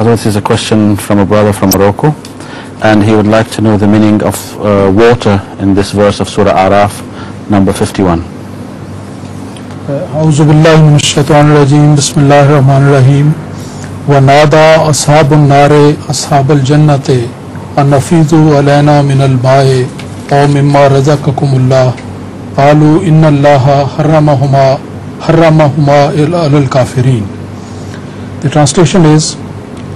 This is a question from a brother from Morocco, and he would like to know the meaning of water in this verse of Surah Araf, number 51. أعوذ بالله من الشيطان الرجيم بسم الله الرحمن الرحيم ونادى أصحاب النار أصحاب الجنة أن أفيضوا علينا من الماء أو مما رزقكم الله قالوا إن الله حرمهما على الكافرين. The translation is,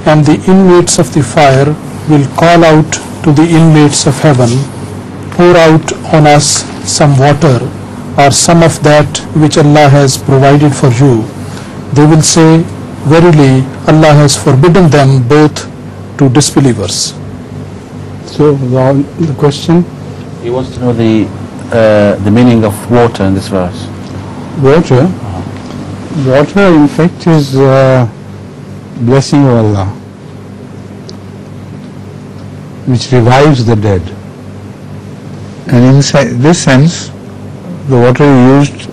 and the inmates of the fire will call out to the inmates of heaven, pour out on us some water or some of that which Allah has provided for you. They will say, verily Allah has forbidden them both to disbelievers. So the question? He wants to know the meaning of water in this verse. Water? Water in fact is blessing of Allah, which revives the dead. And in this sense, the water used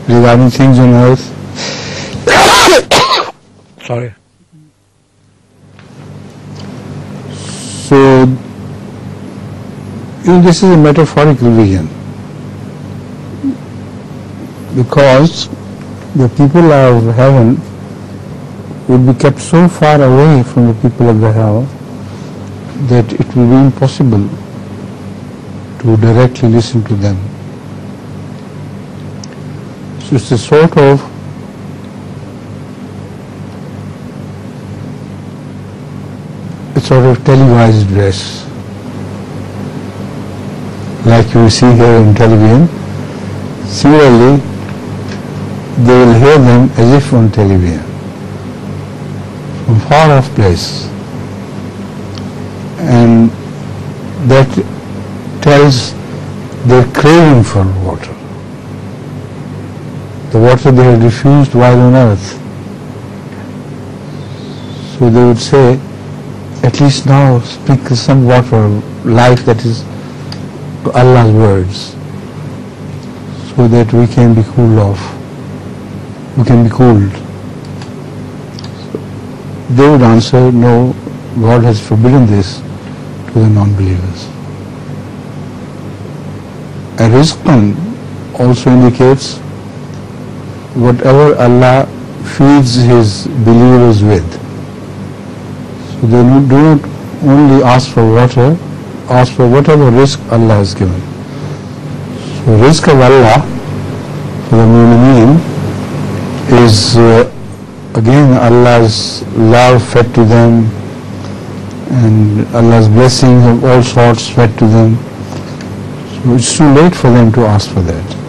regarding things on earth. Sorry. So, this is a metaphorical vision, because the people of heaven would be kept so far away from the people of the hell that it will be impossible to directly listen to them. So it's a sort of televised address, like you see here in television. Similarly, they will hear them as if on television, from far off place, and that tells their craving for water, the water they had refused while on earth. So they would say, at least now speak some water, life that is Allah's words, so that we can be cooled off, we can be cooled. They would answer, no, God has forbidden this to the non-believers. A rizqan also indicates whatever Allah feeds His believers with. So they do not only ask for water, ask for whatever rizq Allah has given. So rizq of Allah for the mu'mineen is again Allah's love fed to them, and Allah's blessings of all sorts fed to them. So it's too late for them to ask for that.